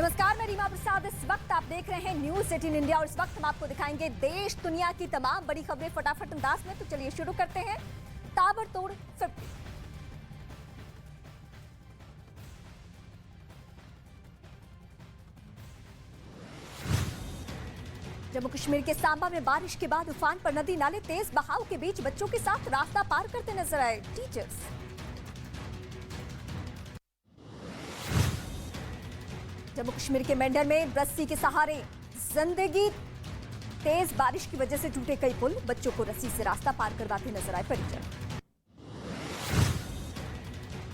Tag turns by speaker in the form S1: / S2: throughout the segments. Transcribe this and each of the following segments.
S1: नमस्कार, मैं रीमा प्रसाद। इस वक्त आप देख रहे हैं न्यूज 18 इंडिया और इस वक्त हम आपको दिखाएंगे देश दुनिया की तमाम बड़ी खबरें फटाफट अंदाज में। तो चलिए शुरू करते हैं। ताबड़तोड़ 50। जम्मू कश्मीर के सांबा में बारिश के बाद उफान पर नदी नाले तेज बहाव के बीच बच्चों के साथ रास्ता पार करते नजर आए टीचर्स। जम्मू कश्मीर के मेंढर में रस्सी के सहारे जिंदगी। तेज बारिश की वजह से टूटे कई पुल, बच्चों को रस्सी से रास्ता पार करवाते नजर आए परिजन।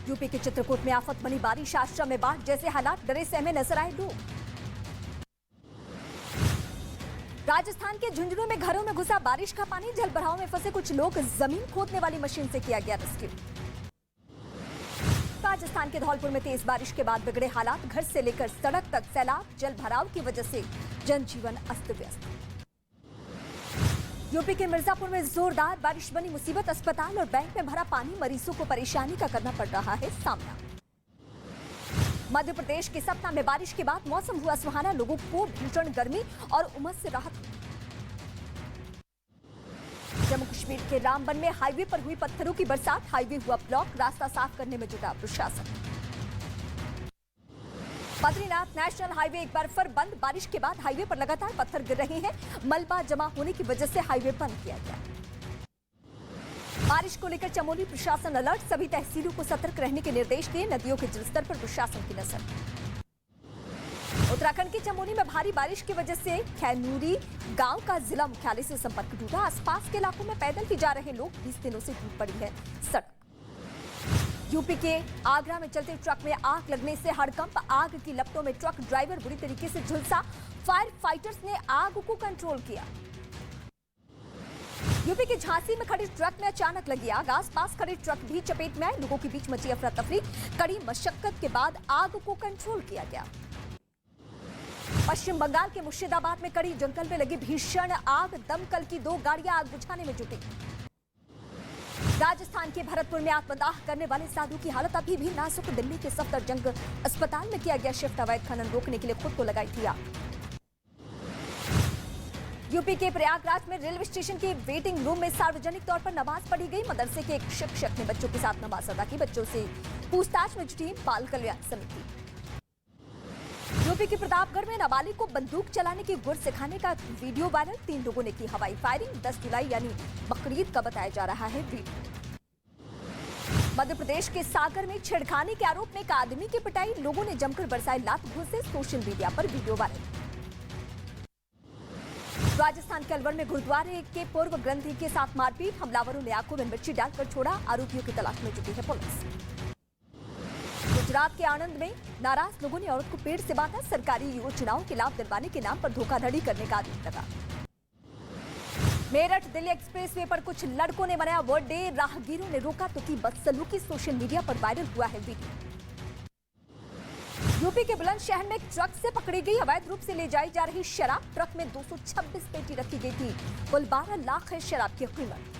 S1: यूपी के चित्रकूट में आफत बनी बारिश, आश्रम में बाढ़ जैसे हालात, डरे सहमे नजर आए लोग। राजस्थान के झुंझुनू में घरों में घुसा बारिश का पानी, जल भराव में फंसे कुछ लोग, जमीन खोदने वाली मशीन से किया गया रेस्क्यू। राजस्थान के धौलपुर में तेज बारिश के बाद बिगड़े हालात, घर से लेकर सड़क तक सैलाब, जल भराव की वजह से जनजीवन अस्त व्यस्त। यूपी के मिर्जापुर में जोरदार बारिश बनी मुसीबत, अस्पताल और बैंक में भरा पानी, मरीजों को परेशानी का करना पड़ रहा है सामना। मध्य प्रदेश के सतना में बारिश के बाद मौसम हुआ सुहाना, लोगों को भीषण गर्मी और उमस से राहत। जम्मू कश्मीर के रामबन में हाईवे पर हुई पत्थरों की बरसात, हाईवे हुआ ब्लॉक, रास्ता साफ करने में जुटा प्रशासन। बद्रीनाथ नेशनल हाईवे एक बार फिर बंद, बारिश के बाद हाईवे पर लगातार पत्थर गिर रहे हैं, मलबा जमा होने की वजह से हाईवे बंद किया गया। बारिश को लेकर चमोली प्रशासन अलर्ट, सभी तहसीलों को सतर्क रहने के निर्देश दिए, नदियों के जलस्तर पर प्रशासन की नजर। उत्तराखंड के चमोली में भारी बारिश की वजह से खैनूरी गांव का जिला मुख्यालय से संपर्क टूटा, आसपास के इलाकों में पैदल ही जा रहे लोग, 20 दिनों से टूट पड़ी है सड़क। यूपी के आगरा में चलते ट्रक में आग लगने से हड़कंप, आग की लपटों में ट्रक ड्राइवर बुरी तरीके से झुलसा, फायर फाइटर्स ने आग को कंट्रोल किया। यूपी के झांसी में खड़े ट्रक में अचानक लगी आग, आसपास खड़े ट्रक भी चपेट में आए, लोगों के बीच मची अफरा तफरी, कड़ी मशक्कत के बाद आग को कंट्रोल किया गया। पश्चिम बंगाल के मुर्शिदाबाद में कड़ी जंगल में लगी भीषण आग, दमकल की 2 गाड़ियां आग बुझाने में जुटी। राजस्थान के भरतपुर में आत्मदाह करने वाले साधु की हालत अभी भी नाजुक, दिल्ली के सफदरजंग अस्पताल में किया गया शिफ्ट, अवैध खनन रोकने के लिए खुद को लगाई थी आग। यूपी के प्रयागराज में रेलवे स्टेशन के वेटिंग रूम में सार्वजनिक तौर पर नमाज पढ़ी गई, मदरसे के एक शिक्षक ने बच्चों के साथ नमाज अदा की, बच्चों से पूछताछ में जुटी बाल कल्याण समिति। यूपी के प्रतापगढ़ में नाबालिग को बंदूक चलाने की गुर सिखाने का वीडियो वायरल, 3 लोगों ने की हवाई फायरिंग, 10 जुलाई यानी बकरीद का बताया जा रहा है वीडियो। मध्य प्रदेश के सागर में छेड़खानी के आरोप में एक आदमी की पिटाई, लोगों ने जमकर बरसाए लात घूंसे, सोशल मीडिया पर वीडियो वायरल। राजस्थान के अलवर में गुरुद्वारे के पूर्व ग्रंथी के साथ मारपीट, हमलावरों ने आंखों में मिर्ची डालकर छोड़ा, आरोपियों की तलाश में जुटी है पुलिस। गुजरात के आणंद में नाराज लोगों ने औरत को पेड़ से बांधा, सरकारी योजनाओं के लाभ दिलवाने के नाम पर धोखाधड़ी करने का आरोप लगा। मेरठ दिल्ली एक्सप्रेसवे पर कुछ लड़कों ने मनाया बर्थडे, राहगीरों ने रोका तो की बदसलूकी, सोशल मीडिया पर वायरल हुआ है वीडियो। यूपी के बुलंदशहर में एक ट्रक से पकड़ी गई अवैध रूप से ले जाई जा रही शराब, ट्रक में 226 पेटी रखी गई थी, कुल 12 लाख है शराब की कीमत।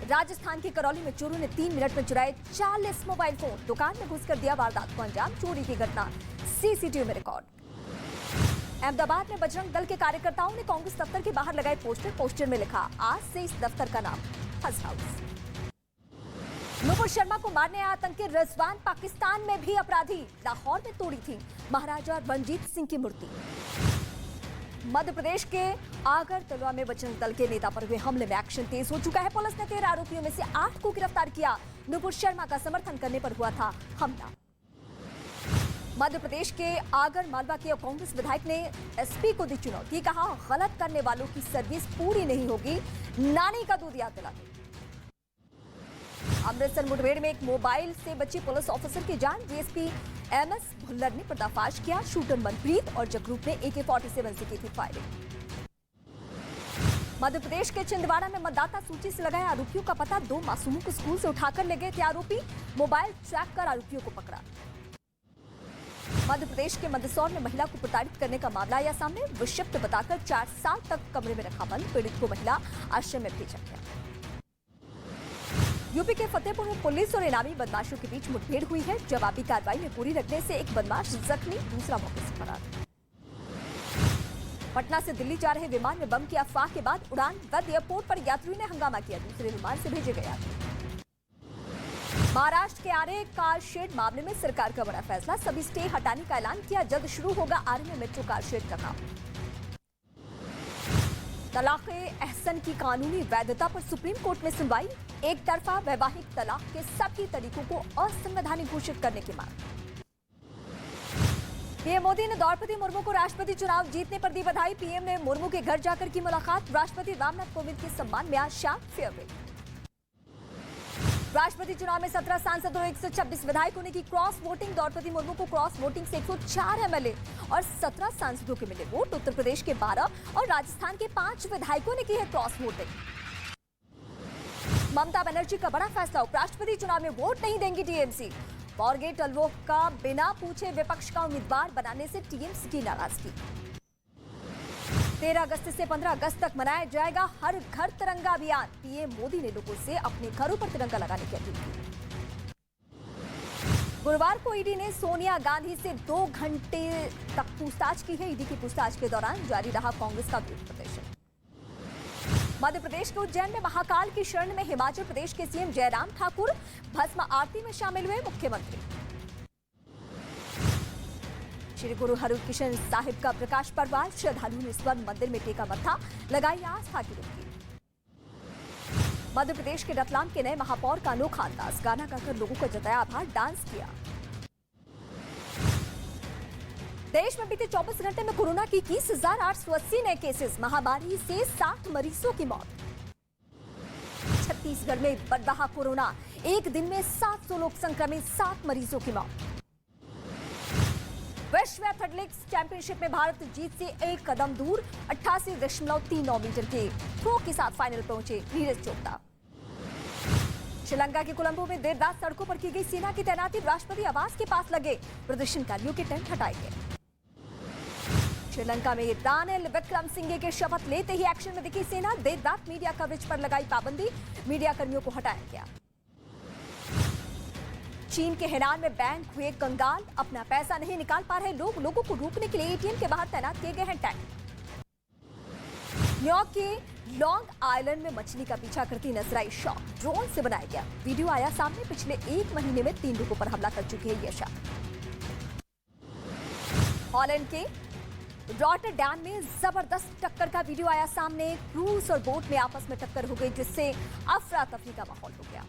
S1: राजस्थान के करौली में चोरों ने 3 मिनट में चुराए 40 मोबाइल फोन, दुकान में घुसकर दिया वारदात को अंजाम, चोरी की घटना सीसीटीवी में रिकॉर्ड। अहमदाबाद में बजरंग दल के कार्यकर्ताओं ने कांग्रेस दफ्तर के बाहर लगाए पोस्टर में लिखा, आज से इस दफ्तर का नाम हज हाउस। नुपुर शर्मा को मारने आए आतंकी रिजवान पाकिस्तान में भी अपराधी, लाहौर में तोड़ी थी महाराजा रणजीत सिंह की मूर्ति। मध्य प्रदेश के आगरतला में बजरंग दल के नेता पर हुए हमले में एक्शन तेज हो चुका है, पुलिस ने 13 आरोपियों में से 8 को गिरफ्तार किया, नुपुर शर्मा का समर्थन करने पर हुआ था हमला। मध्य प्रदेश के आगर मालवा के कांग्रेस विधायक ने एसपी को दी चुनौती, कहा गलत करने वालों की सर्विस पूरी नहीं होगी, नानी का दूध याद दिला। अमृतसर मुठभेड़ में एक मोबाइल से बची पुलिस ऑफिसर की जान, डीएसपी एमएस भुल्लर ने पर्दाफाश किया, शूटर मनप्रीत और जगरूप ने AK-47 से की थी फायरिंग। मध्य प्रदेश के छिंदवाड़ा में मतदाता सूची से लगाए आरोपियों का पता, 2 मासूमों को स्कूल से उठाकर ले गए थे आरोपी, मोबाइल ट्रैक कर आरोपियों को पकड़ा। मध्य प्रदेश के मंदसौर में महिला को प्रताड़ित करने का मामला आया सामने, विक्षिप्त बताकर 4 साल तक कमरे में रखा बंद, पीड़ित को महिला आश्रम में भेजा गया। यूपी के फतेहपुर में पुलिस और इनामी बदमाशों के बीच मुठभेड़ हुई है। जवाबी कार्रवाई में पूरी लगने से एक बदमाश जख्मी, दूसरा मौके से फरार। पटना से दिल्ली जा रहे विमान में बम की अफवाह के बाद उड़ान रद्द। एयरपोर्ट पर यात्रियों ने हंगामा किया, दूसरे विमान से भेजे गए यात्री। महाराष्ट्र के आरे कार शेड मामले में सरकार का बड़ा फैसला, सभी स्टे हटाने का ऐलान किया। जल्द शुरू होगा आरे में मेट्रो कार शेड का काम। तलाक-ए-अहसन की कानूनी वैधता पर सुप्रीम कोर्ट में सुनवाई, एक तरफा वैवाहिक तलाक के सभी तरीकों को असंवैधानिक घोषित करने की मांग। पीएम मोदी ने द्रौपदी मुर्मू को राष्ट्रपति चुनाव जीतने पर दी बधाई। पीएम ने मुर्मू के घर जाकर की मुलाकात। राष्ट्रपति रामनाथ कोविंद के सम्मान में आज शाम फेयरवेल। राष्ट्रपति चुनाव में 17 सांसदों और 126 विधायकों ने की क्रॉस वोटिंग। द्रौपदी मुर्मू को क्रॉस वोटिंग से 104 एमएलए और 17 सांसदों के मिले वोट। उत्तर प्रदेश के 12 और राजस्थान के 5 विधायकों ने की है क्रॉस वोटिंग। ममता बनर्जी का बड़ा फैसला, उपराष्ट्रपति चुनाव में वोट नहीं देंगी टीएमसी। फॉरगेट अल्वोक का बिना पूछे विपक्ष का उम्मीदवार बनाने से टीएमसी की नाराजगी। 13 अगस्त से 15 अगस्त तक मनाया जाएगा हर घर तिरंगा अभियान। पीएम मोदी ने लोगों से अपने घरों पर तिरंगा लगाने की अपील की। गुरुवार को ईडी ने सोनिया गांधी से 2 घंटे तक पूछताछ की है। ईडी की पूछताछ के दौरान जारी रहा कांग्रेस का विरोध प्रदर्शन। मध्य प्रदेश के उज्जैन में महाकाल की शरण में हिमाचल प्रदेश के सीएम जयराम ठाकुर, भस्म आरती में शामिल हुए मुख्यमंत्री। श्री गुरु हरकिशन साहिब का प्रकाश पर्व, श्रद्धालुओं ने स्वर्ण मंदिर में टेका मत्था, लगाई आस्था की डुबकी। मध्य प्रदेश के रतलाम के नए महापौर का अनोखा अंदाज, गाना गाकर लोगों का जताया आभार, डांस किया। देश में बीते 24 घंटे में कोरोना की 21,880 नए केसेस, महामारी से 60 मरीजों की मौत। छत्तीसगढ़ में बढ़ रहा कोरोना, एक दिन में 700 लोग संक्रमित, 7 मरीजों की मौत। विश्व एथलेटिक्स चैंपियनशिप में भारत जीत से एक कदम दूर, 88.39 मीटर के थ्रो के साथ फाइनल पहुंचे नीरज चोपड़ा। श्रीलंका के कोलंबो में देर रात सड़कों पर की गई सेना की तैनाती, राष्ट्रपति आवास के पास लगे प्रदर्शनकारियों के टेंट हटाए गए। श्रीलंका में रानिल विक्रमसिंघे के शपथ लेते ही एक्शन में दिखी सेना, देर रात मीडिया कवरेज पर लगाई पाबंदी, मीडिया कर्मियों को हटाया गया। चीन के हेनान में बैंक हुए कंगाल, अपना पैसा नहीं निकाल पा रहे लोग, लोगों को रोकने के लिए एटीएम के बाहर तैनात किए गए हैं टैंक। न्यूयॉर्क के लॉन्ग आइलैंड में मछली का पीछा करती नजर आई शार्क, ड्रोन से बनाया गया वीडियो आया सामने। पिछले 1 महीने में 3 लोगों पर हमला कर चुकी है यह शार्क। हॉलैंड के रॉटरडैम में जबरदस्त टक्कर का वीडियो आया सामने। क्रूज और बोट में आपस में टक्कर हो गई, जिससे अफरा तफरी का माहौल हो गया।